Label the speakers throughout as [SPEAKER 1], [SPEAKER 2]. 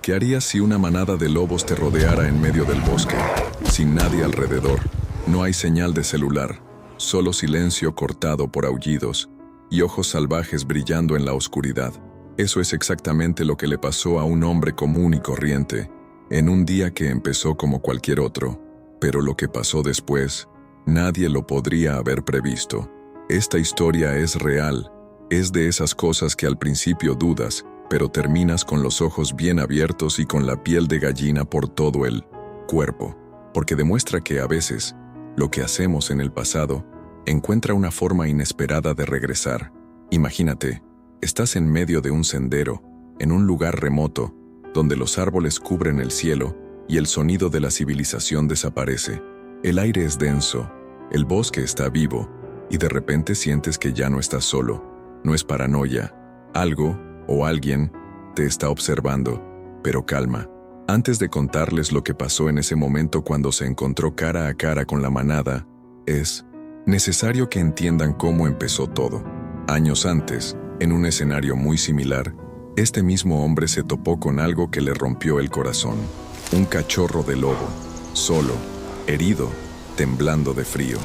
[SPEAKER 1] ¿Qué harías si una manada de lobos te rodeara en medio del bosque, sin nadie alrededor? No hay señal de celular, solo silencio cortado por aullidos y ojos salvajes brillando en la oscuridad. Eso es exactamente lo que le pasó a un hombre común y corriente, en un día que empezó como cualquier otro. Pero lo que pasó después, nadie lo podría haber previsto. Esta historia es real, es de esas cosas que al principio dudas, pero terminas con los ojos bien abiertos y con la piel de gallina por todo el cuerpo, porque demuestra que a veces, lo que hacemos en el pasado, encuentra una forma inesperada de regresar. Imagínate, estás en medio de un sendero, en un lugar remoto, donde los árboles cubren el cielo y el sonido de la civilización desaparece. El aire es denso, el bosque está vivo, y de repente sientes que ya no estás solo. No es paranoia, algo o alguien te está observando, pero calma. Antes de contarles lo que pasó en ese momento cuando se encontró cara a cara con la manada, es necesario que entiendan cómo empezó todo. Años antes, en un escenario muy similar, este mismo hombre se topó con algo que le rompió el corazón. Un cachorro de lobo, solo, herido, temblando de frío.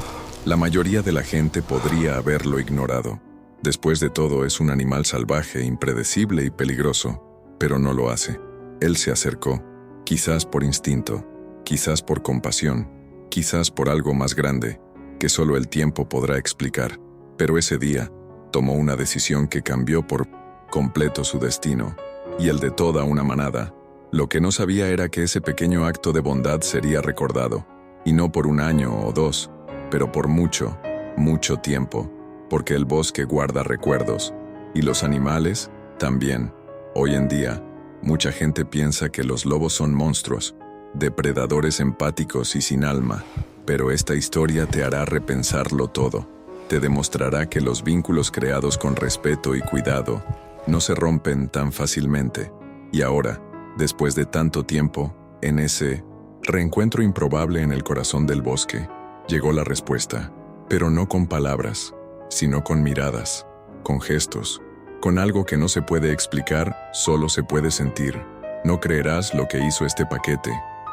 [SPEAKER 1] La mayoría de la gente podría haberlo ignorado. Después de todo, es un animal salvaje, impredecible y peligroso, pero no lo hace. Él se acercó, quizás por instinto, quizás por compasión, quizás por algo más grande, que solo el tiempo podrá explicar. Pero ese día, tomó una decisión que cambió por completo su destino, y el de toda una manada. Lo que no sabía era que ese pequeño acto de bondad sería recordado, y no por un año o dos, pero por mucho, mucho tiempo, porque el bosque guarda recuerdos, y los animales también. Hoy en día, mucha gente piensa que los lobos son monstruos, depredadores empáticos y sin alma, pero esta historia te hará repensarlo todo. Te demostrará que los vínculos creados con respeto y cuidado no se rompen tan fácilmente. Y ahora, después de tanto tiempo, en ese reencuentro improbable en el corazón del bosque, llegó la respuesta, pero no con palabras, sino con miradas, con gestos, con algo que no se puede explicar, solo se puede sentir. No creerás lo que hizo este paquete,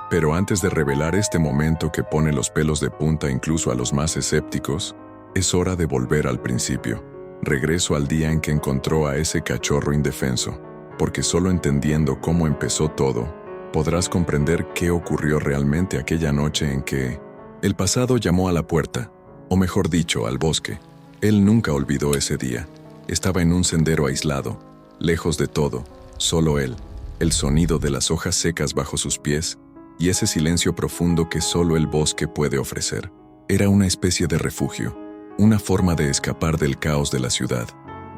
[SPEAKER 1] pero antes de revelar este momento que pone los pelos de punta incluso a los más escépticos, es hora de volver al principio. Regreso al día en que encontró a ese cachorro indefenso, porque solo entendiendo cómo empezó todo, podrás comprender qué ocurrió realmente aquella noche en que el pasado llamó a la puerta, o mejor dicho, al bosque. Él nunca olvidó ese día. Estaba en un sendero aislado, lejos de todo, solo él, el sonido de las hojas secas bajo sus pies y ese silencio profundo que solo el bosque puede ofrecer. Era una especie de refugio, una forma de escapar del caos de la ciudad,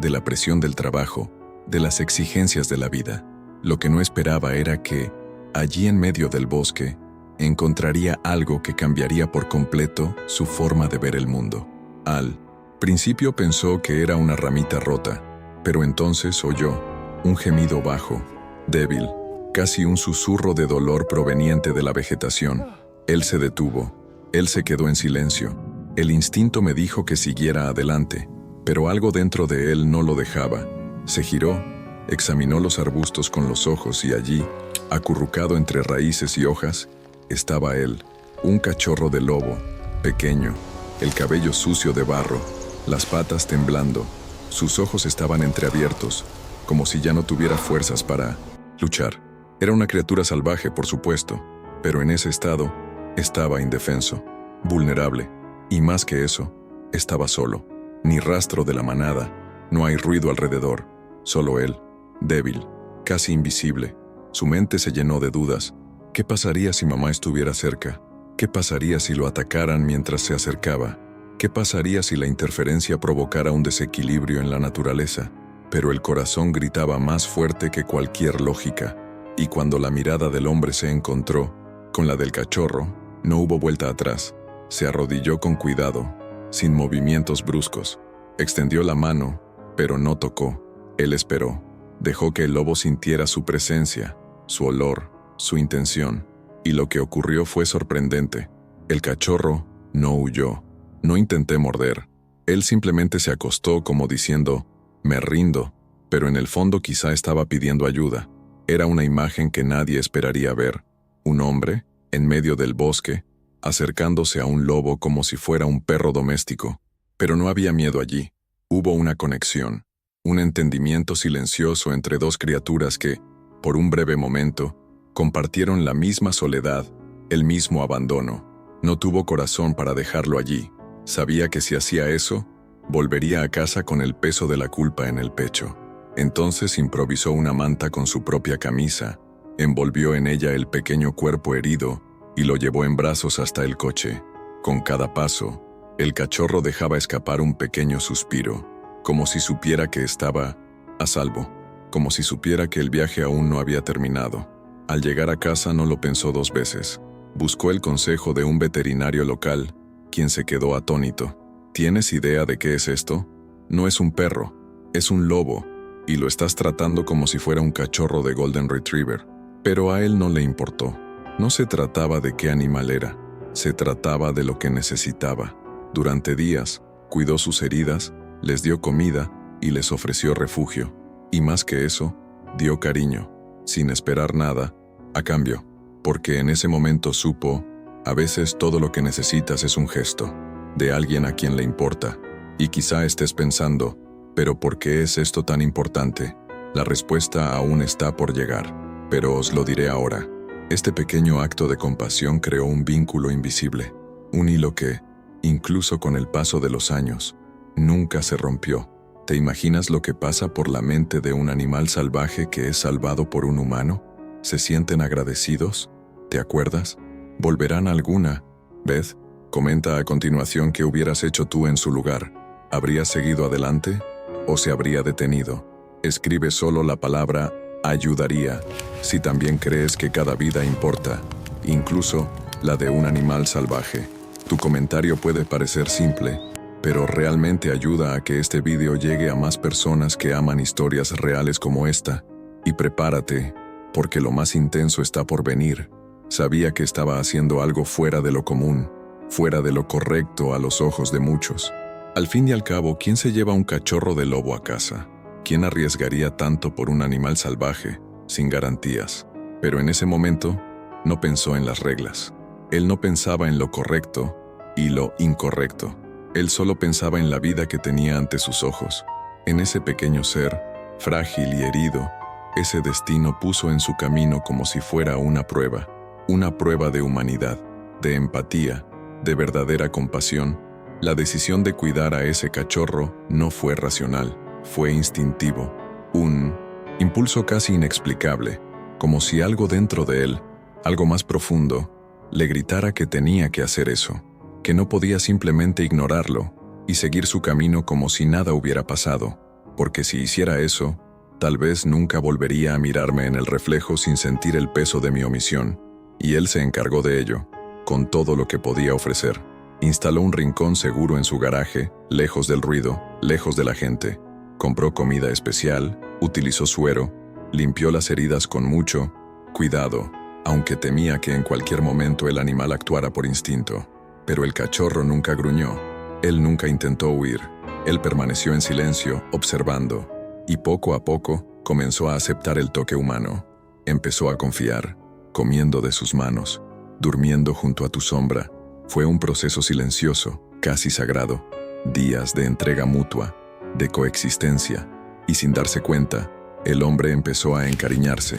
[SPEAKER 1] de la presión del trabajo, de las exigencias de la vida. Lo que no esperaba era que, allí en medio del bosque, encontraría algo que cambiaría por completo su forma de ver el mundo. Al principio pensó que era una ramita rota, pero entonces oyó un gemido bajo, débil, casi un susurro de dolor proveniente de la vegetación. Él se detuvo, él se quedó en silencio. El instinto me dijo que siguiera adelante, pero algo dentro de él no lo dejaba. Se giró, examinó los arbustos con los ojos y allí, acurrucado entre raíces y hojas, estaba él, un cachorro de lobo, pequeño, el cabello sucio de barro, las patas temblando, sus ojos estaban entreabiertos, como si ya no tuviera fuerzas para luchar. Era una criatura salvaje, por supuesto, pero en ese estado estaba indefenso, vulnerable, y más que eso, estaba solo. Ni rastro de la manada, no hay ruido alrededor, solo él, débil, casi invisible. Su mente se llenó de dudas. ¿Qué pasaría si mamá estuviera cerca? ¿Qué pasaría si lo atacaran mientras se acercaba? ¿Qué pasaría si la interferencia provocara un desequilibrio en la naturaleza? Pero el corazón gritaba más fuerte que cualquier lógica, y cuando la mirada del hombre se encontró con la del cachorro, no hubo vuelta atrás. Se arrodilló con cuidado, sin movimientos bruscos. Extendió la mano, pero no tocó. Él esperó. Dejó que el lobo sintiera su presencia, su olor, su intención. Y lo que ocurrió fue sorprendente. El cachorro no huyó. No intenté morder. Él simplemente se acostó como diciendo, me rindo, pero en el fondo quizá estaba pidiendo ayuda. Era una imagen que nadie esperaría ver. Un hombre, en medio del bosque, acercándose a un lobo como si fuera un perro doméstico. Pero no había miedo allí. Hubo una conexión, un entendimiento silencioso entre dos criaturas que, por un breve momento, compartieron la misma soledad, el mismo abandono. No tuvo corazón para dejarlo allí. Sabía que si hacía eso, volvería a casa con el peso de la culpa en el pecho. Entonces improvisó una manta con su propia camisa, envolvió en ella el pequeño cuerpo herido y lo llevó en brazos hasta el coche. Con cada paso, el cachorro dejaba escapar un pequeño suspiro, como si supiera que estaba a salvo, como si supiera que el viaje aún no había terminado. Al llegar a casa no lo pensó dos veces. Buscó el consejo de un veterinario local, quien se quedó atónito. ¿Tienes idea de qué es esto? No es un perro, es un lobo, y lo estás tratando como si fuera un cachorro de Golden Retriever. Pero a él no le importó. No se trataba de qué animal era, se trataba de lo que necesitaba. Durante días, cuidó sus heridas, les dio comida y les ofreció refugio. Y más que eso, dio cariño, sin esperar nada, a cambio. Porque en ese momento supo, a veces todo lo que necesitas es un gesto, de alguien a quien le importa. Y quizá estés pensando, ¿pero por qué es esto tan importante? La respuesta aún está por llegar, pero os lo diré ahora. Este pequeño acto de compasión creó un vínculo invisible, un hilo que, incluso con el paso de los años, nunca se rompió. ¿Te imaginas lo que pasa por la mente de un animal salvaje que es salvado por un humano? ¿Se sienten agradecidos? ¿Te acuerdas? ¿Volverán alguna vez? Comenta a continuación qué hubieras hecho tú en su lugar. ¿Habrías seguido adelante o se habría detenido? Escribe solo la palabra ayudaría si también crees que cada vida importa, incluso la de un animal salvaje. Tu comentario puede parecer simple, pero realmente ayuda a que este video llegue a más personas que aman historias reales como esta. Y prepárate, porque lo más intenso está por venir. Sabía que estaba haciendo algo fuera de lo común, fuera de lo correcto a los ojos de muchos. Al fin y al cabo, ¿quién se lleva un cachorro de lobo a casa? ¿Quién arriesgaría tanto por un animal salvaje, sin garantías? Pero en ese momento, no pensó en las reglas. Él no pensaba en lo correcto y lo incorrecto. Él solo pensaba en la vida que tenía ante sus ojos. En ese pequeño ser, frágil y herido, ese destino puso en su camino como si fuera una prueba de humanidad, de empatía, de verdadera compasión. La decisión de cuidar a ese cachorro no fue racional, fue instintivo, un impulso casi inexplicable, como si algo dentro de él, algo más profundo, le gritara que tenía que hacer eso, que no podía simplemente ignorarlo y seguir su camino como si nada hubiera pasado, porque si hiciera eso, tal vez nunca volvería a mirarme en el reflejo sin sentir el peso de mi omisión, y él se encargó de ello, con todo lo que podía ofrecer. Instaló un rincón seguro en su garaje, lejos del ruido, lejos de la gente. Compró comida especial, utilizó suero, limpió las heridas con mucho cuidado, aunque temía que en cualquier momento el animal actuara por instinto. Pero el cachorro nunca gruñó, él nunca intentó huir, él permaneció en silencio, observando, y poco a poco comenzó a aceptar el toque humano. Empezó a confiar, comiendo de sus manos, durmiendo junto a tu sombra. Fue un proceso silencioso, casi sagrado, días de entrega mutua, de coexistencia, y sin darse cuenta, el hombre empezó a encariñarse.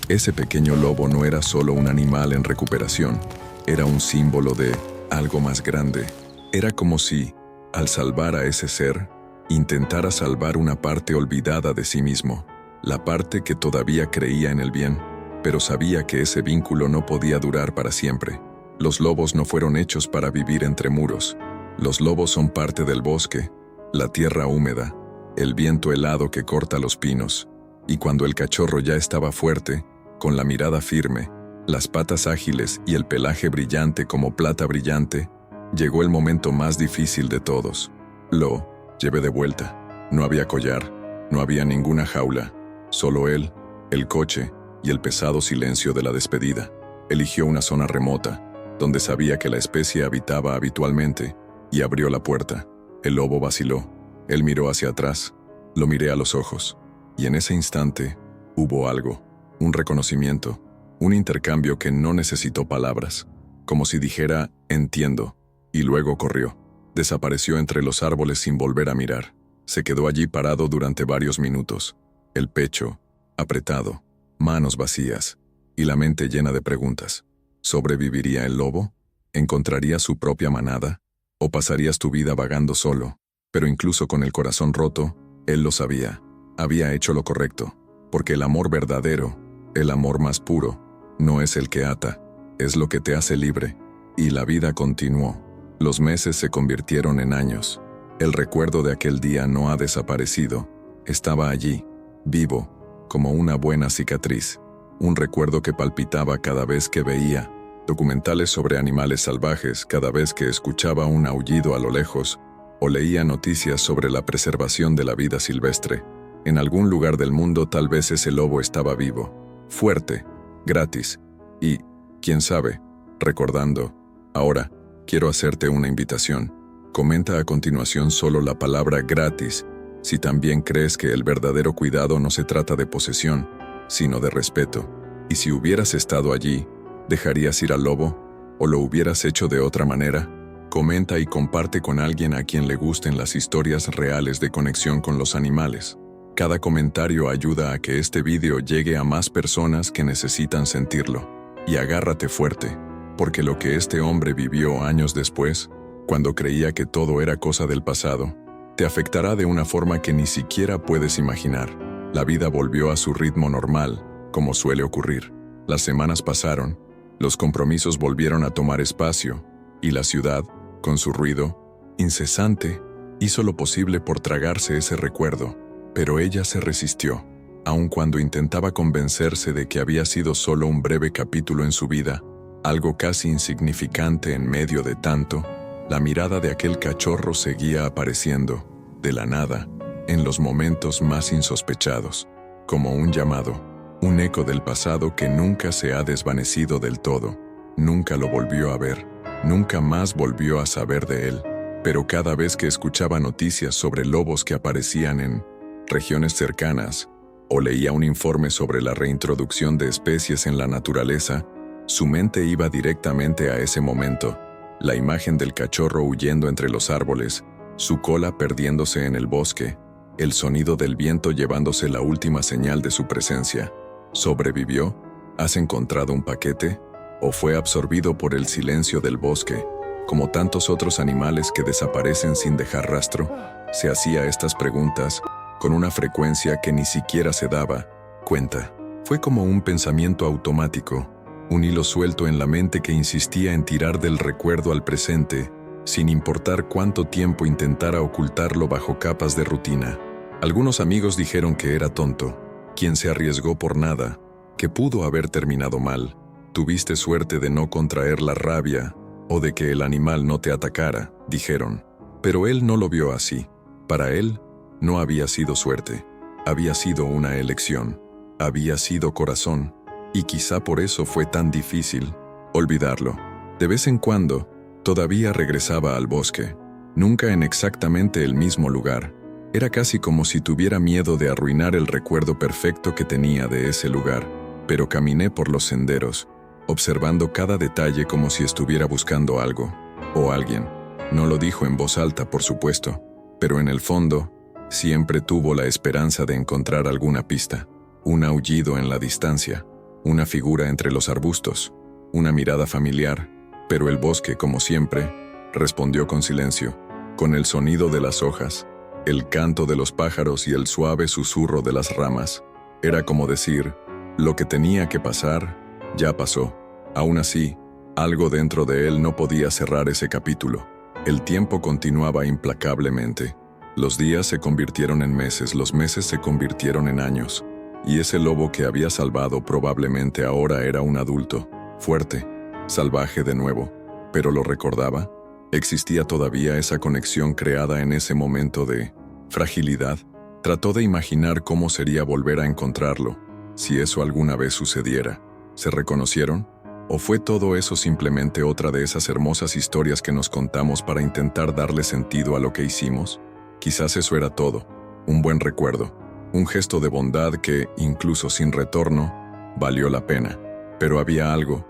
[SPEAKER 1] Ese pequeño lobo no era solo un animal en recuperación, era un símbolo de algo más grande. Era como si, al salvar a ese ser, intentara salvar una parte olvidada de sí mismo, la parte que todavía creía en el bien, pero sabía que ese vínculo no podía durar para siempre. Los lobos no fueron hechos para vivir entre muros. Los lobos son parte del bosque, la tierra húmeda, el viento helado que corta los pinos. Y cuando el cachorro ya estaba fuerte, con la mirada firme, las patas ágiles y el pelaje brillante como plata brillante, llegó el momento más difícil de todos. Lo llevé de vuelta. No había collar, no había ninguna jaula, solo él, el coche y el pesado silencio de la despedida. Eligió una zona remota, donde sabía que la especie habitaba habitualmente, y abrió la puerta. El lobo vaciló. Él miró hacia atrás. Lo miré a los ojos. Y en ese instante, hubo algo. un reconocimiento, un intercambio que no necesitó palabras, como si dijera, entiendo, y luego corrió. Desapareció entre los árboles sin volver a mirar. Se quedó allí parado durante varios minutos, el pecho apretado, manos vacías, y la mente llena de preguntas. ¿Sobreviviría el lobo? ¿Encontraría su propia manada? ¿O pasarías tu vida vagando solo? Pero incluso con el corazón roto, él lo sabía. Había hecho lo correcto, porque el amor verdadero, el amor más puro, no es el que ata, es lo que te hace libre. Y la vida continuó. Los meses se convirtieron en años. El recuerdo de aquel día no ha desaparecido. Estaba allí, vivo, como una buena cicatriz. Un recuerdo que palpitaba cada vez que veía documentales sobre animales salvajes, cada vez que escuchaba un aullido a lo lejos, o leía noticias sobre la preservación de la vida silvestre. En algún lugar del mundo tal vez ese lobo estaba vivo, fuerte, gratis, y, quién sabe, recordando. Ahora, quiero hacerte una invitación. Comenta a continuación solo la palabra gratis, si también crees que el verdadero cuidado no se trata de posesión, sino de respeto. Y si hubieras estado allí, ¿dejarías ir al lobo? ¿O lo hubieras hecho de otra manera? Comenta y comparte con alguien a quien le gusten las historias reales de conexión con los animales. Cada comentario ayuda a que este video llegue a más personas que necesitan sentirlo. Y agárrate fuerte, porque lo que este hombre vivió años después, cuando creía que todo era cosa del pasado, te afectará de una forma que ni siquiera puedes imaginar. La vida volvió a su ritmo normal, como suele ocurrir. Las semanas pasaron, los compromisos volvieron a tomar espacio, y la ciudad, con su ruido incesante, hizo lo posible por tragarse ese recuerdo, pero ella se resistió, aun cuando intentaba convencerse de que había sido solo un breve capítulo en su vida, algo casi insignificante en medio de tanto. La mirada de aquel cachorro seguía apareciendo, de la nada, en los momentos más insospechados, como un llamado, un eco del pasado que nunca se ha desvanecido del todo. Nunca lo volvió a ver, nunca más volvió a saber de él, pero cada vez que escuchaba noticias sobre lobos que aparecían en regiones cercanas, o leía un informe sobre la reintroducción de especies en la naturaleza, su mente iba directamente a ese momento. La imagen del cachorro huyendo entre los árboles, su cola perdiéndose en el bosque, el sonido del viento llevándose la última señal de su presencia. ¿Sobrevivió? ¿Has encontrado un paquete? ¿O fue absorbido por el silencio del bosque, como tantos otros animales que desaparecen sin dejar rastro? Se hacía estas preguntas con una frecuencia que ni siquiera se daba cuenta. Fue como un pensamiento automático, un hilo suelto en la mente que insistía en tirar del recuerdo al presente, sin importar cuánto tiempo intentara ocultarlo bajo capas de rutina. Algunos amigos dijeron que era tonto, quien se arriesgó por nada, que pudo haber terminado mal. Tuviste suerte de no contraer la rabia, o de que el animal no te atacara, dijeron. Pero él no lo vio así. Para él, no había sido suerte, había sido una elección, había sido corazón, y quizá por eso fue tan difícil olvidarlo. De vez en cuando, todavía regresaba al bosque, nunca en exactamente el mismo lugar. Era casi como si tuviera miedo de arruinar el recuerdo perfecto que tenía de ese lugar, pero caminé por los senderos, observando cada detalle como si estuviera buscando algo, o alguien. No lo dijo en voz alta, por supuesto, pero en el fondo, siempre tuvo la esperanza de encontrar alguna pista, un aullido en la distancia, una figura entre los arbustos, una mirada familiar, pero el bosque, como siempre, respondió con silencio, con el sonido de las hojas, el canto de los pájaros y el suave susurro de las ramas. Era como decir, lo que tenía que pasar, ya pasó. Aún así, algo dentro de él no podía cerrar ese capítulo. El tiempo continuaba implacablemente. Los días se convirtieron en meses, los meses se convirtieron en años. Y ese lobo que había salvado probablemente ahora era un adulto, fuerte, salvaje de nuevo. Pero lo recordaba. Existía todavía esa conexión creada en ese momento de fragilidad. Trató de imaginar cómo sería volver a encontrarlo, si eso alguna vez sucediera. ¿Se reconocieron? ¿O fue todo eso simplemente otra de esas hermosas historias que nos contamos para intentar darle sentido a lo que hicimos? Quizás eso era todo, un buen recuerdo, un gesto de bondad que, incluso sin retorno, Valió la pena. Pero había algo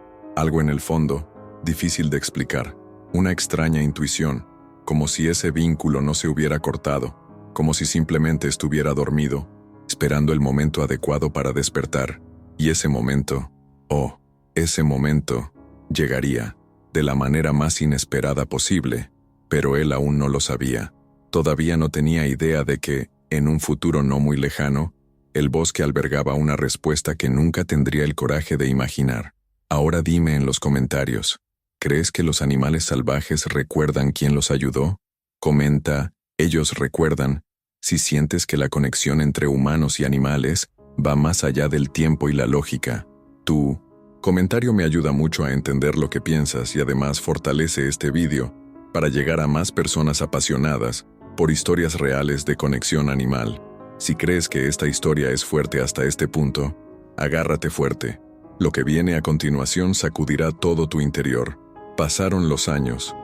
[SPEAKER 1] en el fondo, difícil de explicar. Una extraña intuición, como si ese vínculo no se hubiera cortado, como si simplemente estuviera dormido, esperando el momento adecuado para despertar. Y ese momento, ese momento, llegaría, de la manera más inesperada posible, pero él aún no lo sabía. Todavía no tenía idea de que, en un futuro no muy lejano, el bosque albergaba una respuesta que nunca tendría el coraje de imaginar. Ahora dime en los comentarios, ¿crees que los animales salvajes recuerdan quién los ayudó? Comenta, ellos recuerdan, si sientes que la conexión entre humanos y animales va más allá del tiempo y la lógica. Tu comentario me ayuda mucho a entender lo que piensas y además fortalece este vídeo para llegar a más personas apasionadas por historias reales de conexión animal. Si crees que esta historia es fuerte hasta este punto, agárrate fuerte. Lo que viene a continuación sacudirá todo tu interior. Pasaron los años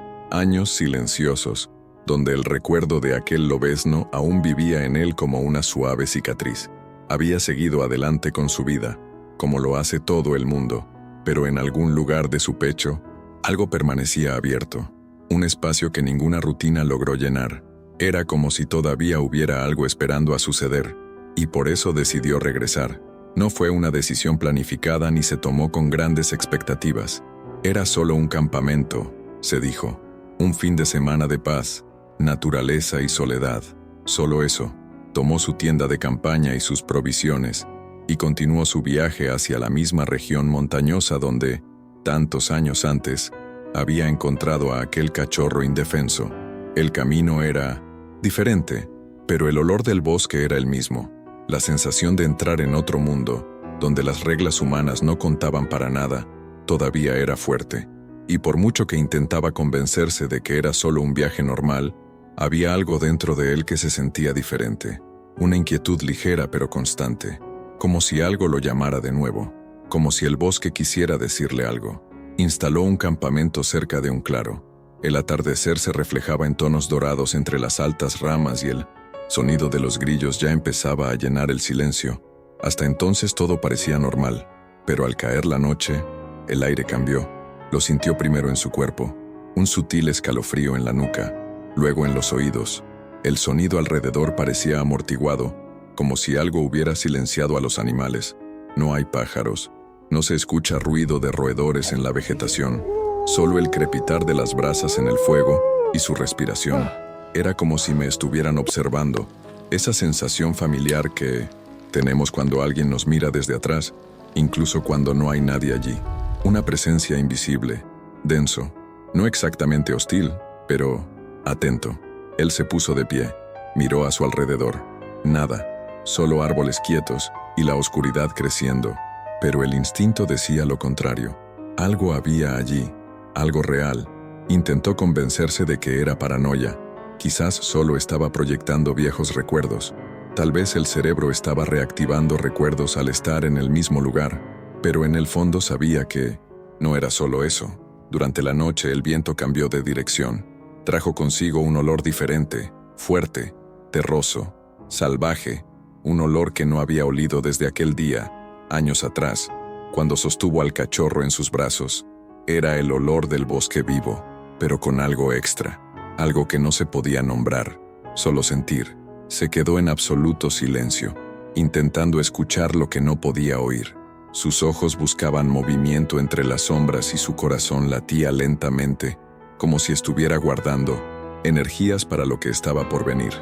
[SPEAKER 1] silenciosos, donde el recuerdo de aquel lobezno aún vivía en él como una suave cicatriz. Había seguido adelante con su vida, como lo hace todo el mundo, pero en algún lugar de su pecho, algo permanecía abierto, un espacio que ninguna rutina logró llenar. Era como si todavía hubiera algo esperando a suceder, y por eso decidió regresar. No fue una decisión planificada ni se tomó con grandes expectativas. Era solo un campamento, se dijo, un fin de semana de paz, naturaleza y soledad. Solo eso. Tomó su tienda de campaña y sus provisiones, y continuó su viaje hacia la misma región montañosa donde, tantos años antes, había encontrado a aquel cachorro indefenso. El camino era diferente, pero el olor del bosque era el mismo. La sensación de entrar en otro mundo, donde las reglas humanas no contaban para nada, todavía era fuerte. Y por mucho que intentaba convencerse de que era solo un viaje normal, había algo dentro de él que se sentía diferente. Una inquietud ligera pero constante, como si algo lo llamara de nuevo, como si el bosque quisiera decirle algo. Instaló un campamento cerca de un claro. El atardecer se reflejaba en tonos dorados entre las altas ramas y el sonido de los grillos ya empezaba a llenar el silencio. Hasta entonces todo parecía normal, pero al caer la noche, el aire cambió. Lo sintió primero en su cuerpo, un sutil escalofrío en la nuca, luego en los oídos. El sonido alrededor parecía amortiguado, como si algo hubiera silenciado a los animales. No hay pájaros, no se escucha ruido de roedores en la vegetación, solo el crepitar de las brasas en el fuego y su respiración. Era como si me estuvieran observando, esa sensación familiar que tenemos cuando alguien nos mira desde atrás, incluso cuando no hay nadie allí. Una presencia invisible, denso, no exactamente hostil, pero atento. Él se puso de pie, miró a su alrededor. Nada, solo árboles quietos y la oscuridad creciendo. Pero el instinto decía lo contrario. Algo había allí, algo real. Intentó convencerse de que era paranoia. Quizás solo estaba proyectando viejos recuerdos. Tal vez el cerebro estaba reactivando recuerdos al estar en el mismo lugar. Pero en el fondo sabía que no era solo eso. Durante la noche el viento cambió de dirección. Trajo consigo un olor diferente, fuerte, terroso, salvaje, un olor que no había olido desde aquel día, años atrás, cuando sostuvo al cachorro en sus brazos. Era el olor del bosque vivo, pero con algo extra, algo que no se podía nombrar, solo sentir. Se quedó en absoluto silencio, intentando escuchar lo que no podía oír. Sus ojos buscaban movimiento entre las sombras y su corazón latía lentamente, como si estuviera guardando energías para lo que estaba por venir.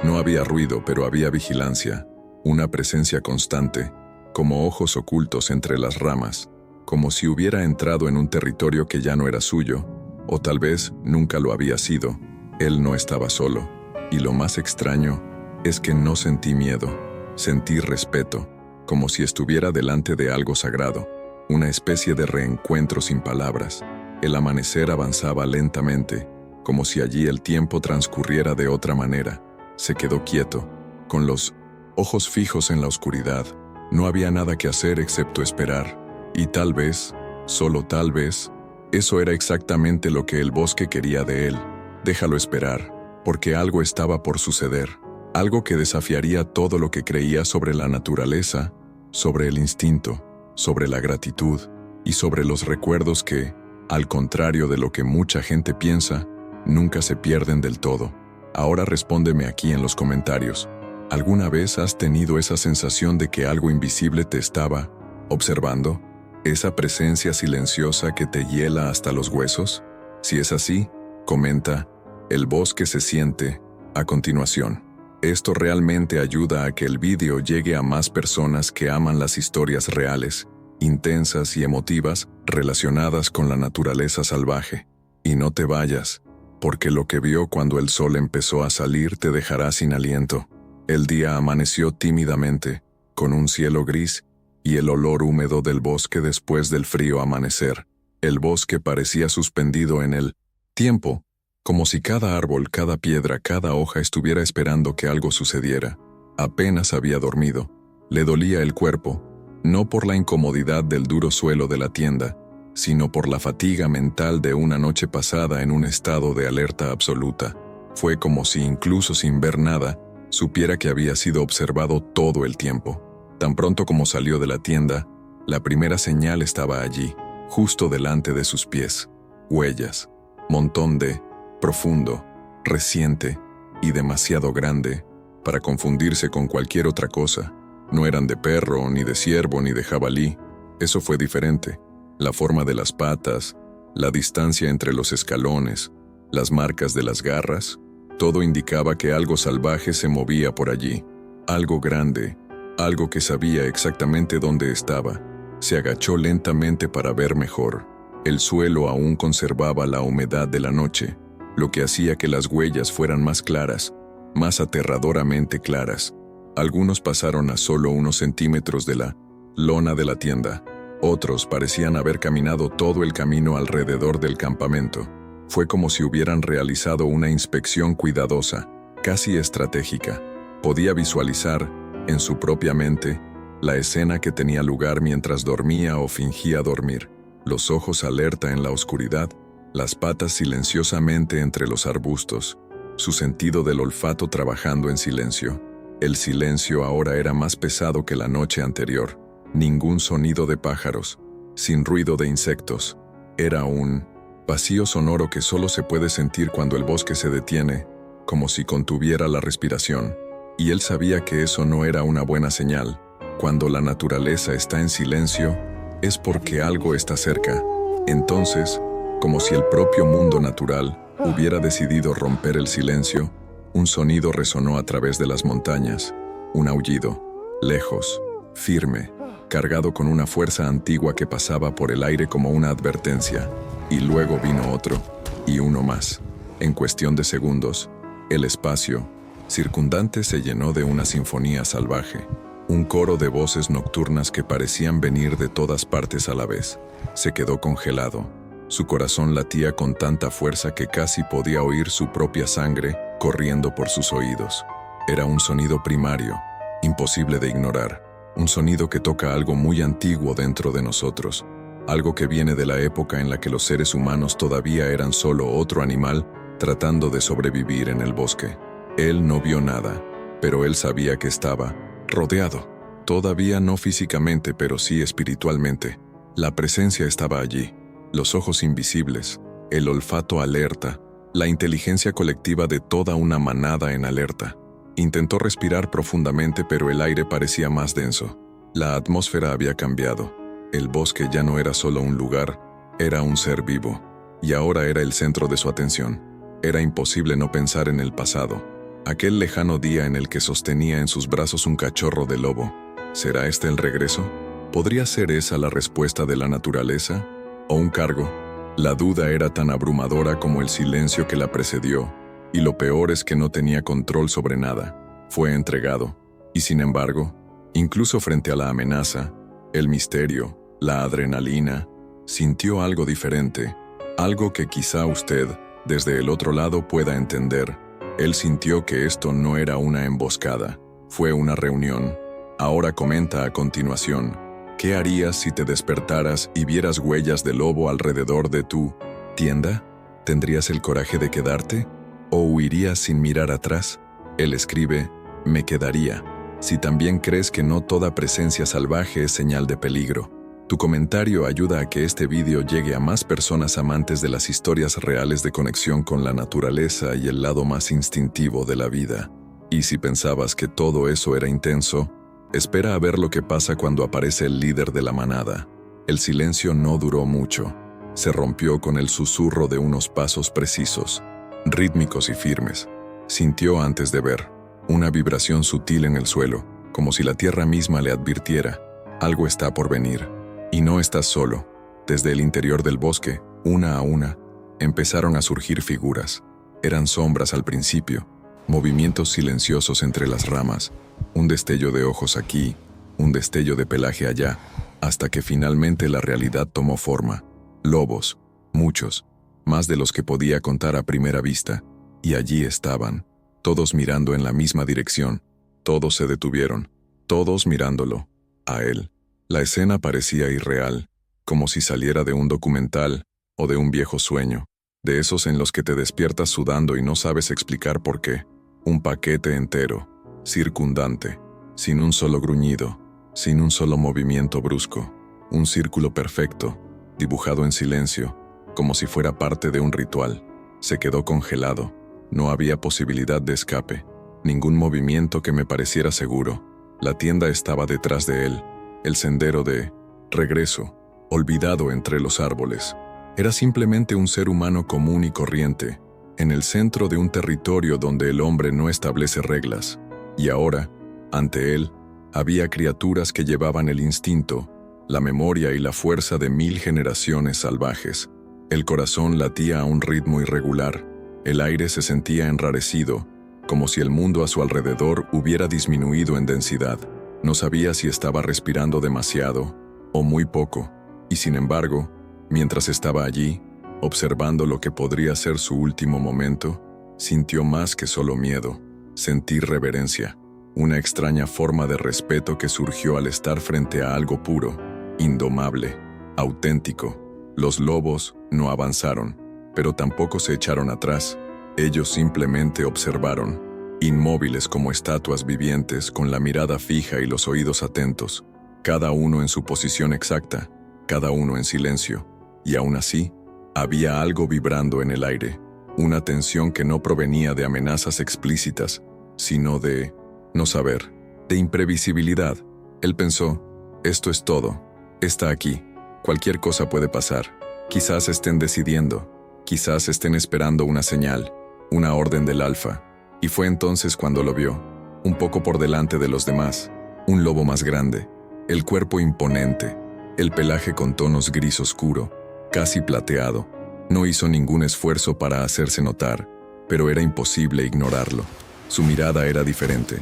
[SPEAKER 1] No había ruido, pero había vigilancia, una presencia constante, como ojos ocultos entre las ramas, como si hubiera entrado en un territorio que ya no era suyo, o tal vez nunca lo había sido. Él no estaba solo, y lo más extraño es que no sentí miedo, sentí respeto, como si estuviera delante de algo sagrado, una especie de reencuentro sin palabras. El amanecer avanzaba lentamente, como si allí el tiempo transcurriera de otra manera. Se quedó quieto, con los ojos fijos en la oscuridad. No había nada que hacer excepto esperar. Y tal vez, solo tal vez, eso era exactamente lo que el bosque quería de él. Déjalo esperar, porque algo estaba por suceder. Algo que desafiaría todo lo que creía sobre la naturaleza, sobre el instinto. sobre la gratitud y sobre los recuerdos que, al contrario de lo que mucha gente piensa, nunca se pierden del todo. Ahora respóndeme aquí en los comentarios. ¿Alguna vez has tenido esa sensación de que algo invisible te estaba observando? ¿Esa presencia silenciosa que te hiela hasta los huesos? Si es así, comenta, el bosque se siente, a continuación. Esto realmente ayuda a que el vídeo llegue a más personas que aman las historias reales, intensas y emotivas relacionadas con la naturaleza salvaje. Y no te vayas, porque lo que vio cuando el sol empezó a salir te dejará sin aliento. El día amaneció tímidamente, con un cielo gris y el olor húmedo del bosque después del frío amanecer. El bosque parecía suspendido en el tiempo, como si cada árbol, cada piedra, cada hoja estuviera esperando que algo sucediera. Apenas había dormido. Le dolía el cuerpo, no por la incomodidad del duro suelo de la tienda, sino por la fatiga mental de una noche pasada en un estado de alerta absoluta. Fue como si, incluso sin ver nada, supiera que había sido observado todo el tiempo. Tan pronto como salió de la tienda, la primera señal estaba allí, justo delante de sus pies. Huellas. Montón de profundo, reciente y demasiado grande para confundirse con cualquier otra cosa. No eran de perro, ni de ciervo, ni de jabalí. Eso fue diferente. La forma de las patas, la distancia entre los escalones, las marcas de las garras, todo indicaba que algo salvaje se movía por allí. Algo grande, algo que sabía exactamente dónde estaba. Se agachó lentamente para ver mejor. El suelo aún conservaba la humedad de la noche, lo que hacía que las huellas fueran más claras, más aterradoramente claras. Algunos pasaron a solo unos centímetros de la lona de la tienda. Otros parecían haber caminado todo el camino alrededor del campamento. Fue como si hubieran realizado una inspección cuidadosa, casi estratégica. Podía visualizar, en su propia mente, la escena que tenía lugar mientras dormía o fingía dormir. Los ojos alerta en la oscuridad, las patas silenciosamente entre los arbustos, su sentido del olfato trabajando en silencio. El silencio ahora era más pesado que la noche anterior. Ningún sonido de pájaros, sin ruido de insectos. Era un vacío sonoro que solo se puede sentir cuando el bosque se detiene, como si contuviera la respiración. Y él sabía que eso no era una buena señal. Cuando la naturaleza está en silencio, es porque algo está cerca. Entonces, como si el propio mundo natural hubiera decidido romper el silencio, un sonido resonó a través de las montañas, un aullido, lejos, firme, cargado con una fuerza antigua que pasaba por el aire como una advertencia, y luego vino otro, y uno más. En cuestión de segundos, el espacio circundante se llenó de una sinfonía salvaje, un coro de voces nocturnas que parecían venir de todas partes a la vez. Se quedó congelado. Su corazón latía con tanta fuerza que casi podía oír su propia sangre corriendo por sus oídos. Era un sonido primario, imposible de ignorar, un sonido que toca algo muy antiguo dentro de nosotros, algo que viene de la época en la que los seres humanos todavía eran solo otro animal tratando de sobrevivir en el bosque. Él no vio nada, pero él sabía que estaba rodeado. Todavía no físicamente, pero sí espiritualmente. La presencia estaba allí. Los ojos invisibles, el olfato alerta, la inteligencia colectiva de toda una manada en alerta. Intentó respirar profundamente, pero el aire parecía más denso. La atmósfera había cambiado. El bosque ya no era solo un lugar, era un ser vivo. Y ahora era el centro de su atención. Era imposible no pensar en el pasado. Aquel lejano día en el que sostenía en sus brazos un cachorro de lobo. ¿Será este el regreso? ¿Podría ser esa la respuesta de la naturaleza? ¿O un cargo? La duda era tan abrumadora como el silencio que la precedió, y lo peor es que no tenía control sobre nada. Fue entregado, y sin embargo, incluso frente a la amenaza, el misterio, la adrenalina, sintió algo diferente, algo que quizá usted, desde el otro lado, pueda entender. Él sintió que esto no era una emboscada, fue una reunión. Ahora comenta a continuación. ¿Qué harías si te despertaras y vieras huellas de lobo alrededor de tu tienda? ¿Tendrías el coraje de quedarte? ¿O huirías sin mirar atrás? Él escribe, me quedaría. Si también crees que no toda presencia salvaje es señal de peligro. Tu comentario ayuda a que este vídeo llegue a más personas amantes de las historias reales de conexión con la naturaleza y el lado más instintivo de la vida. Y si pensabas que todo eso era intenso, espera a ver lo que pasa cuando aparece el líder de la manada. El silencio no duró mucho. Se rompió con el susurro de unos pasos precisos, rítmicos y firmes. Sintió antes de ver una vibración sutil en el suelo, como si la tierra misma le advirtiera: algo está por venir. Y no estás solo. Desde el interior del bosque, una a una, empezaron a surgir figuras. Eran sombras al principio, movimientos silenciosos entre las ramas, un destello de ojos aquí, un destello de pelaje allá, hasta que finalmente la realidad tomó forma. Lobos, muchos, más de los que podía contar a primera vista, y allí estaban, todos mirando en la misma dirección. Todos se detuvieron, todos mirándolo, a él. La escena parecía irreal, como si saliera de un documental o de un viejo sueño, de esos en los que te despiertas sudando y no sabes explicar por qué. Un paquete entero, circundante, sin un solo gruñido, sin un solo movimiento brusco, un círculo perfecto, dibujado en silencio, como si fuera parte de un ritual. Se quedó congelado, no había posibilidad de escape, ningún movimiento que me pareciera seguro. La tienda estaba detrás de él, el sendero de regreso, olvidado entre los árboles. Era simplemente un ser humano común y corriente, en el centro de un territorio donde el hombre no establece reglas. Y ahora, ante él, había criaturas que llevaban el instinto, la memoria y la fuerza de 1000 generaciones salvajes. El corazón latía a un ritmo irregular, el aire se sentía enrarecido, como si el mundo a su alrededor hubiera disminuido en densidad. No sabía si estaba respirando demasiado o muy poco, y sin embargo, mientras estaba allí, observando lo que podría ser su último momento, sintió más que solo miedo, sentir reverencia, una extraña forma de respeto que surgió al estar frente a algo puro, indomable, auténtico. Los lobos no avanzaron, pero tampoco se echaron atrás. Ellos simplemente observaron, inmóviles como estatuas vivientes, con la mirada fija y los oídos atentos, cada uno en su posición exacta, cada uno en silencio. Y aún así, había algo vibrando en el aire, una tensión que no provenía de amenazas explícitas, sino de no saber, de imprevisibilidad. Él pensó: esto es todo, está aquí, cualquier cosa puede pasar. Quizás estén decidiendo, quizás estén esperando una señal, una orden del alfa. Y fue entonces cuando lo vio, un poco por delante de los demás, un lobo más grande, el cuerpo imponente, el pelaje con tonos gris oscuro, casi plateado. No hizo ningún esfuerzo para hacerse notar, pero era imposible ignorarlo. Su mirada era diferente,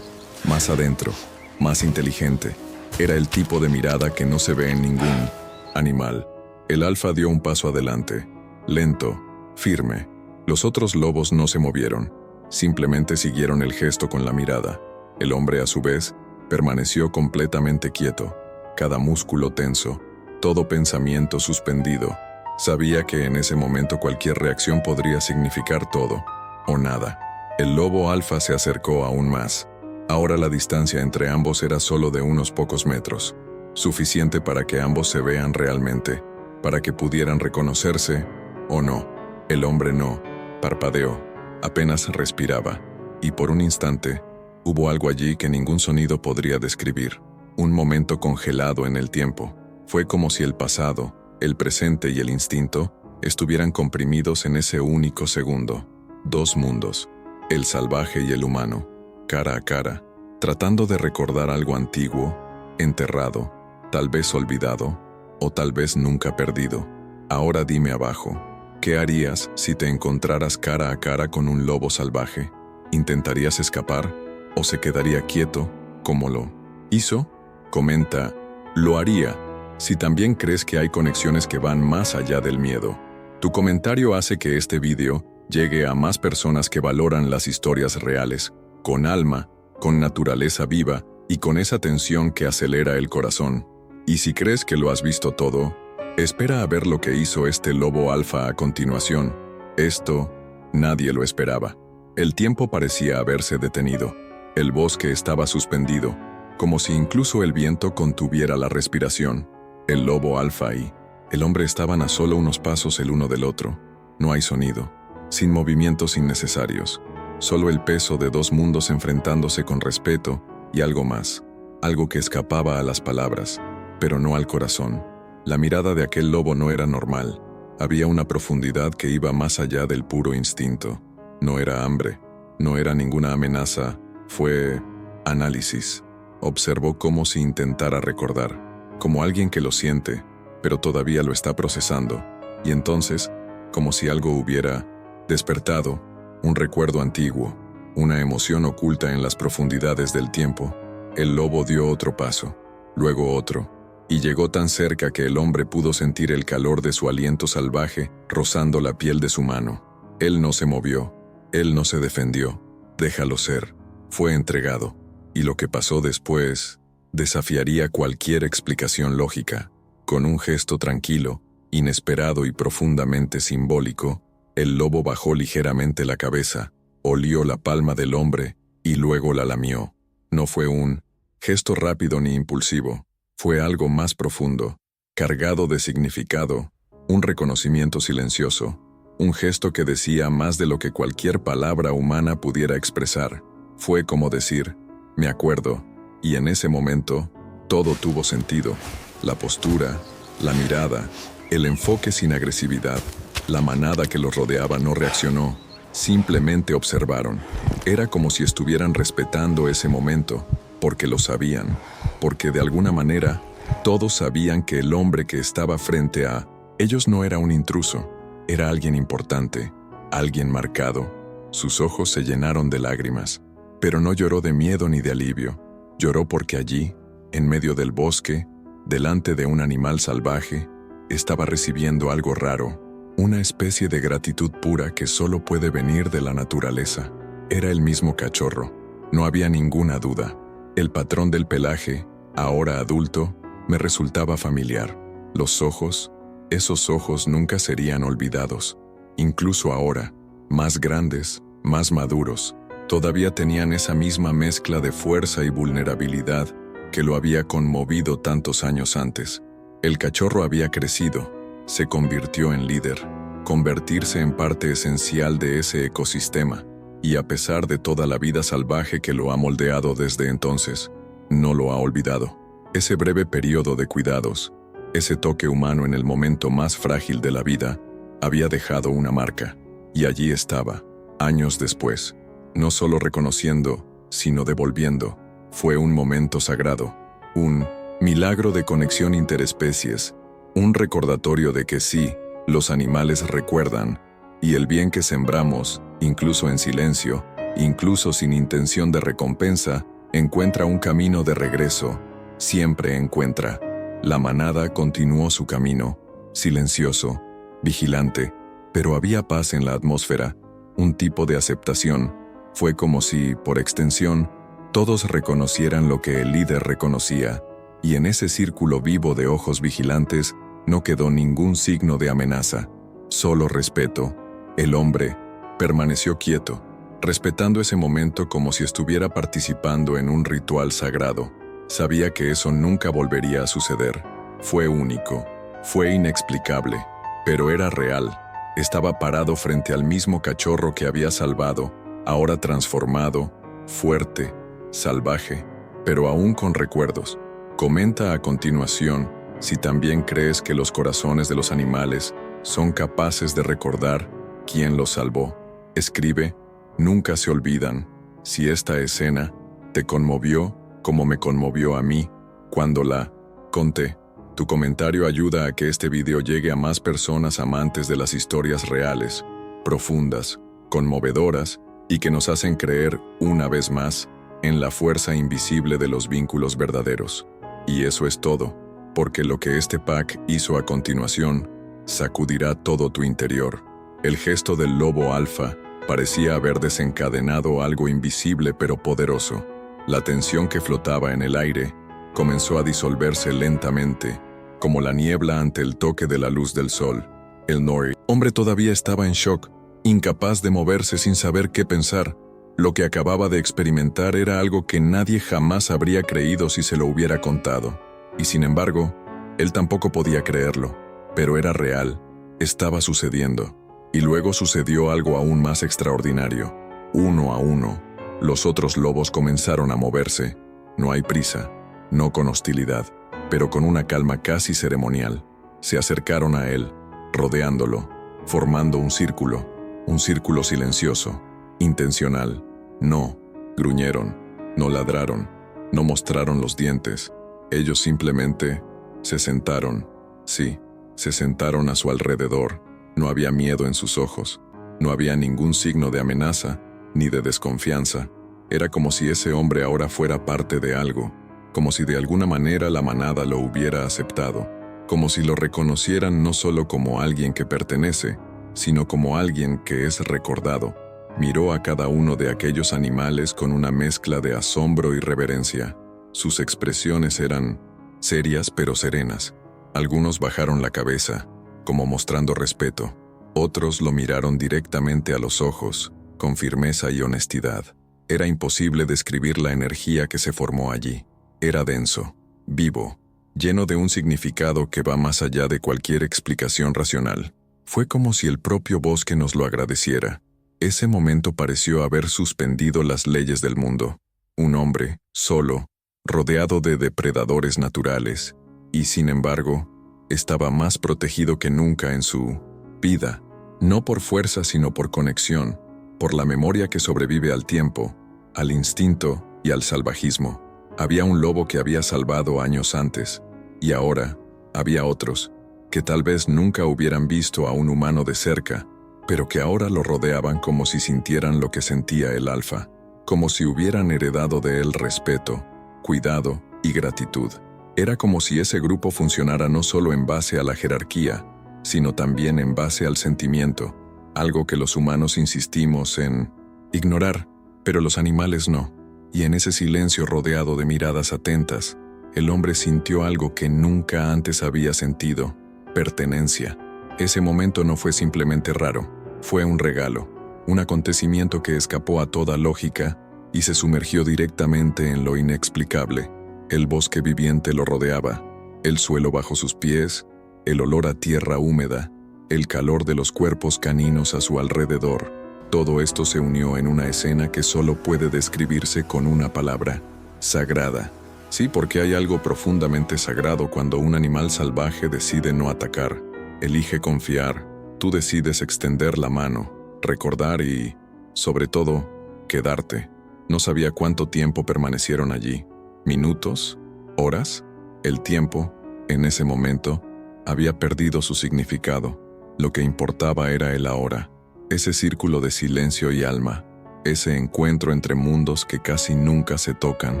[SPEAKER 1] más adentro, más inteligente. Era el tipo de mirada que no se ve en ningún animal. El alfa dio un paso adelante, lento, firme. Los otros lobos no se movieron, simplemente siguieron el gesto con la mirada. El hombre, a su vez, permaneció completamente quieto, cada músculo tenso, todo pensamiento suspendido. Sabía que en ese momento cualquier reacción podría significar todo, o nada. El lobo alfa se acercó aún más. Ahora la distancia entre ambos era solo de unos pocos metros, suficiente para que ambos se vean realmente, para que pudieran reconocerse, o no. El hombre no parpadeó, apenas respiraba, y por un instante, hubo algo allí que ningún sonido podría describir. Un momento congelado en el tiempo. Fue como si el pasado, el presente y el instinto estuvieran comprimidos en ese único segundo. Dos mundos, el salvaje y el humano, cara a cara, tratando de recordar algo antiguo, enterrado, tal vez olvidado, o tal vez nunca perdido. Ahora dime abajo, ¿qué harías si te encontraras cara a cara con un lobo salvaje? ¿Intentarías escapar? ¿O se quedaría quieto, como lo hizo? Comenta, lo haría, si también crees que hay conexiones que van más allá del miedo. Tu comentario hace que este vídeo llegue a más personas que valoran las historias reales, con alma, con naturaleza viva y con esa tensión que acelera el corazón. Y si crees que lo has visto todo, espera a ver lo que hizo este lobo alfa a continuación. Esto, nadie lo esperaba. El tiempo parecía haberse detenido. El bosque estaba suspendido, como si incluso el viento contuviera la respiración. El lobo alfa y el hombre estaban a solo unos pasos el uno del otro. No hay sonido, sin movimientos innecesarios, solo el peso de dos mundos enfrentándose con respeto y algo más, algo que escapaba a las palabras, pero no al corazón. La mirada de aquel lobo no era normal, había una profundidad que iba más allá del puro instinto. No era hambre, no era ninguna amenaza, fue análisis. Observó como si intentara recordar, como alguien que lo siente, pero todavía lo está procesando, y entonces, como si algo hubiera despertado, un recuerdo antiguo, una emoción oculta en las profundidades del tiempo, el lobo dio otro paso, luego otro, y llegó tan cerca que el hombre pudo sentir el calor de su aliento salvaje rozando la piel de su mano. Él no se movió, él no se defendió, déjalo ser, fue entregado, y lo que pasó después desafiaría cualquier explicación lógica. Con un gesto tranquilo, inesperado y profundamente simbólico, el lobo bajó ligeramente la cabeza, olió la palma del hombre y luego la lamió. No fue un gesto rápido ni impulsivo, fue algo más profundo, cargado de significado, un reconocimiento silencioso, un gesto que decía más de lo que cualquier palabra humana pudiera expresar. Fue como decir, me acuerdo, y en ese momento, todo tuvo sentido. La postura, la mirada, el enfoque sin agresividad. La manada que los rodeaba no reaccionó, simplemente observaron. Era como si estuvieran respetando ese momento, porque lo sabían, porque de alguna manera todos sabían que el hombre que estaba frente a ellos no era un intruso, era alguien importante, alguien marcado. Sus ojos se llenaron de lágrimas, pero no lloró de miedo ni de alivio. Lloró porque allí, en medio del bosque, delante de un animal salvaje, estaba recibiendo algo raro, una especie de gratitud pura que solo puede venir de la naturaleza. Era el mismo cachorro, no había ninguna duda. El patrón del pelaje, ahora adulto, me resultaba familiar. Los ojos, esos ojos nunca serían olvidados. Incluso ahora, más grandes, más maduros, todavía tenían esa misma mezcla de fuerza y vulnerabilidad que lo había conmovido tantos años antes. El cachorro había crecido, se convirtió en líder, convertirse en parte esencial de ese ecosistema, y a pesar de toda la vida salvaje que lo ha moldeado desde entonces, no lo ha olvidado. Ese breve periodo de cuidados, ese toque humano en el momento más frágil de la vida, había dejado una marca, y allí estaba, años después, no solo reconociendo, sino devolviendo. Fue un momento sagrado, un milagro de conexión interespecies, un recordatorio de que sí, los animales recuerdan, y el bien que sembramos, incluso en silencio, incluso sin intención de recompensa, encuentra un camino de regreso, siempre encuentra. La manada continuó su camino, silencioso, vigilante, pero había paz en la atmósfera, un tipo de aceptación. Fue como si, por extensión, todos reconocieran lo que el líder reconocía, y en ese círculo vivo de ojos vigilantes no quedó ningún signo de amenaza, solo respeto. El hombre permaneció quieto, respetando ese momento como si estuviera participando en un ritual sagrado. Sabía que eso nunca volvería a suceder. Fue único, fue inexplicable, pero era real. Estaba parado frente al mismo cachorro que había salvado, ahora transformado, fuerte, salvaje, pero aún con recuerdos. Comenta a continuación si también crees que los corazones de los animales son capaces de recordar quién los salvó. Escribe, nunca se olvidan. Si esta escena te conmovió como me conmovió a mí cuando la conté. Tu comentario ayuda a que este video llegue a más personas amantes de las historias reales, profundas, conmovedoras y que nos hacen creer, una vez más, en la fuerza invisible de los vínculos verdaderos. Y eso es todo, porque lo que este pack hizo a continuación sacudirá todo tu interior. El gesto del lobo alfa parecía haber desencadenado algo invisible pero poderoso. La tensión que flotaba en el aire comenzó a disolverse lentamente, como la niebla ante el toque de la luz del sol. El hombre todavía estaba en shock, incapaz de moverse sin saber qué pensar. Lo que acababa de experimentar era algo que nadie jamás habría creído si se lo hubiera contado. Y sin embargo, Él tampoco podía creerlo, pero era real, estaba sucediendo. Y luego sucedió algo aún más extraordinario. Uno a uno, los otros lobos comenzaron a moverse. No hay prisa, no con hostilidad, pero con una calma casi ceremonial. Se acercaron a él, rodeándolo, formando un círculo silencioso, intencional. No gruñeron, no ladraron, no mostraron los dientes. Ellos simplemente se sentaron. Sí, se sentaron a su alrededor. No había miedo en sus ojos, no había ningún signo de amenaza ni de desconfianza. Era como si ese hombre ahora fuera parte de algo, como si de alguna manera la manada lo hubiera aceptado, como si lo reconocieran no solo como alguien que pertenece, sino como alguien que es recordado. Miró a cada uno de aquellos animales con una mezcla de asombro y reverencia. Sus expresiones eran serias pero serenas. Algunos bajaron la cabeza, como mostrando respeto. Otros lo miraron directamente a los ojos, con firmeza y honestidad. Era imposible describir la energía que se formó allí. Era denso, vivo, lleno de un significado que va más allá de cualquier explicación racional. Fue como si el propio bosque nos lo agradeciera. Ese momento pareció haber suspendido las leyes del mundo. Un hombre, solo, rodeado de depredadores naturales, y sin embargo, estaba más protegido que nunca en su vida, no por fuerza sino por conexión, por la memoria que sobrevive al tiempo, al instinto y al salvajismo. Había un lobo que había salvado años antes, y ahora había otros, que tal vez nunca hubieran visto a un humano de cerca, pero que ahora lo rodeaban como si sintieran lo que sentía el alfa, como si hubieran heredado de él respeto, cuidado y gratitud. Era como si ese grupo funcionara no solo en base a la jerarquía, sino también en base al sentimiento, algo que los humanos insistimos en ignorar, pero los animales no. Y en ese silencio rodeado de miradas atentas, el hombre sintió algo que nunca antes había sentido: pertenencia. Ese momento no fue simplemente raro, fue un regalo, un acontecimiento que escapó a toda lógica y se sumergió directamente en lo inexplicable. El bosque viviente lo rodeaba, el suelo bajo sus pies, el olor a tierra húmeda, el calor de los cuerpos caninos a su alrededor. Todo esto se unió en una escena que solo puede describirse con una palabra: sagrada. Sí, porque hay algo profundamente sagrado cuando un animal salvaje decide no atacar, elige confiar. Tú decides extender la mano, recordar y, sobre todo, quedarte. No sabía cuánto tiempo permanecieron allí. ¿Minutos? ¿Horas? El tiempo, en ese momento, había perdido su significado. Lo que importaba era el ahora, ese círculo de silencio y alma, ese encuentro entre mundos que casi nunca se tocan.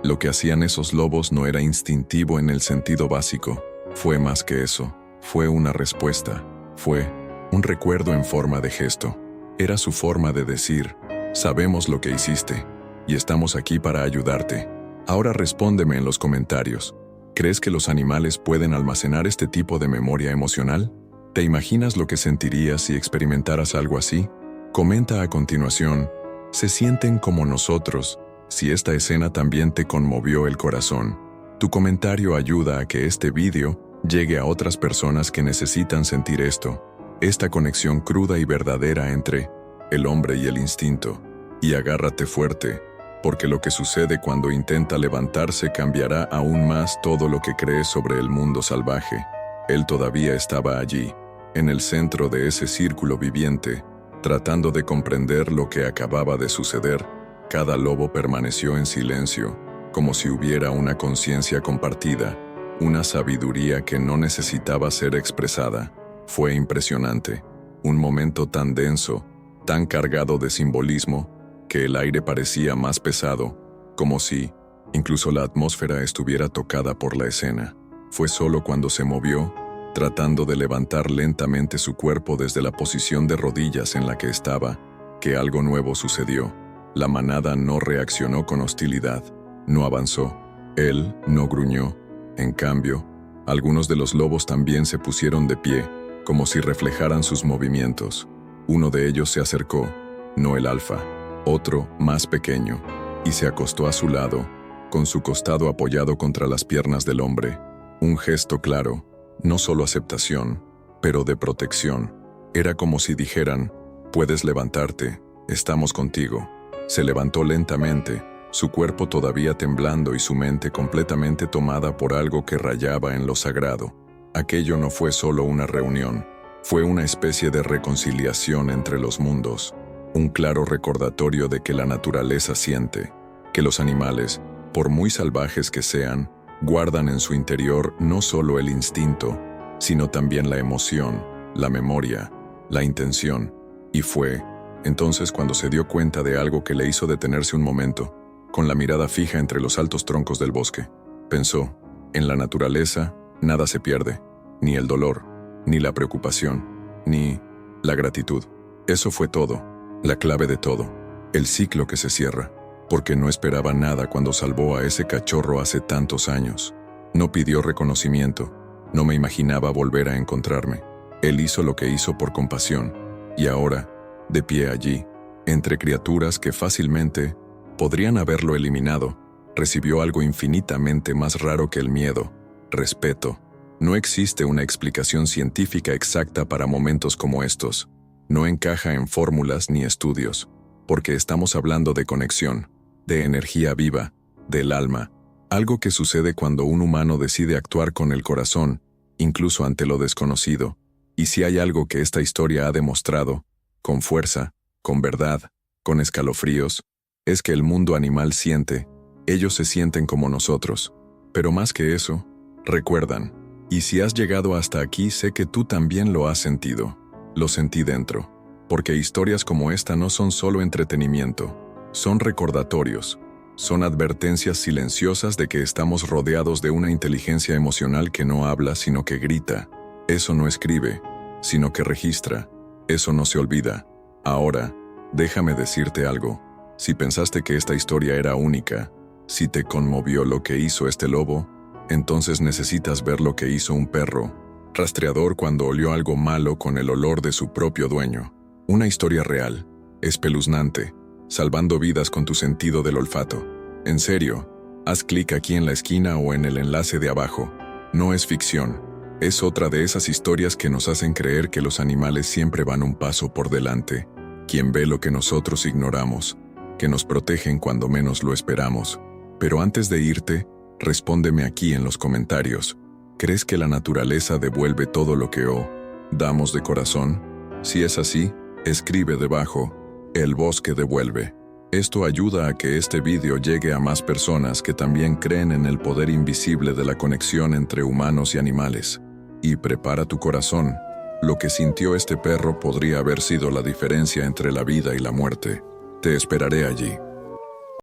[SPEAKER 1] Lo que hacían esos lobos no era instintivo en el sentido básico. Fue más que eso. Fue una respuesta. Fue un recuerdo en forma de gesto. Era su forma de decir: sabemos lo que hiciste, y estamos aquí para ayudarte. Ahora respóndeme en los comentarios. ¿Crees que los animales pueden almacenar este tipo de memoria emocional? ¿Te imaginas lo que sentirías si experimentaras algo así? Comenta a continuación: ¿se sienten como nosotros? Si esta escena también te conmovió el corazón. Tu comentario ayuda a que este vídeo llegue a otras personas que necesitan sentir esto, esta conexión cruda y verdadera entre el hombre y el instinto. Y agárrate fuerte, porque lo que sucede cuando intenta levantarse cambiará aún más todo lo que crees sobre el mundo salvaje. Él todavía estaba allí, en el centro de ese círculo viviente, tratando de comprender lo que acababa de suceder. Cada lobo permaneció en silencio, como si hubiera una conciencia compartida, una sabiduría que no necesitaba ser expresada. Fue impresionante, un momento tan denso, tan cargado de simbolismo, que el aire parecía más pesado, como si incluso la atmósfera estuviera tocada por la escena. Fue solo cuando se movió, tratando de levantar lentamente su cuerpo desde la posición de rodillas en la que estaba, que algo nuevo sucedió. La manada no reaccionó con hostilidad, no avanzó, él no gruñó. En cambio, algunos de los lobos también se pusieron de pie, como si reflejaran sus movimientos. Uno de ellos se acercó, no el alfa, otro más pequeño, y se acostó a su lado, con su costado apoyado contra las piernas del hombre. Un gesto claro, no solo aceptación, pero de protección. Era como si dijeran, puedes levantarte, estamos contigo. Se levantó lentamente, su cuerpo todavía temblando y su mente completamente tomada por algo que rayaba en lo sagrado. Aquello no fue solo una reunión, fue una especie de reconciliación entre los mundos, un claro recordatorio de que la naturaleza siente, que los animales, por muy salvajes que sean, guardan en su interior no solo el instinto, sino también la emoción, la memoria, la intención. Y fue entonces cuando se dio cuenta de algo que le hizo detenerse un momento, con la mirada fija entre los altos troncos del bosque. Pensó, en la naturaleza, nada se pierde, ni el dolor, ni la preocupación, ni la gratitud. Eso fue todo, la clave de todo, el ciclo que se cierra, porque no esperaba nada cuando salvó a ese cachorro hace tantos años. No pidió reconocimiento, no me imaginaba volver a encontrarme. Él hizo lo que hizo por compasión, y ahora, de pie allí, entre criaturas que fácilmente podrían haberlo eliminado, recibió algo infinitamente más raro que el miedo: respeto. No existe una explicación científica exacta para momentos como estos. No encaja en fórmulas ni estudios, porque estamos hablando de conexión, de energía viva, del alma, algo que sucede cuando un humano decide actuar con el corazón, incluso ante lo desconocido. Y si hay algo que esta historia ha demostrado, con fuerza, con verdad, con escalofríos, es que el mundo animal siente, ellos se sienten como nosotros. Pero más que eso, recuerdan, y si has llegado hasta aquí sé que tú también lo has sentido. Lo sentí dentro, porque historias como esta no son solo entretenimiento, son recordatorios, son advertencias silenciosas de que estamos rodeados de una inteligencia emocional que no habla sino que grita. Eso no escribe, sino que registra. Eso no se olvida. Ahora, déjame decirte algo. Si pensaste que esta historia era única, si te conmovió lo que hizo este lobo, entonces necesitas ver lo que hizo un perro rastreador cuando olió algo malo con el olor de su propio dueño. Una historia real, espeluznante, salvando vidas con tu sentido del olfato. En serio, haz clic aquí en la esquina o en el enlace de abajo. No es ficción. Es otra de esas historias que nos hacen creer que los animales siempre van un paso por delante, quien ve lo que nosotros ignoramos, que nos protegen cuando menos lo esperamos. Pero antes de irte, respóndeme aquí en los comentarios. ¿Crees que la naturaleza devuelve todo lo que damos de corazón? Si es así, escribe debajo, el bosque devuelve. Esto ayuda a que este video llegue a más personas que también creen en el poder invisible de la conexión entre humanos y animales. Y prepara tu corazón. Lo que sintió este perro podría haber sido la diferencia entre la vida y la muerte. Te esperaré allí.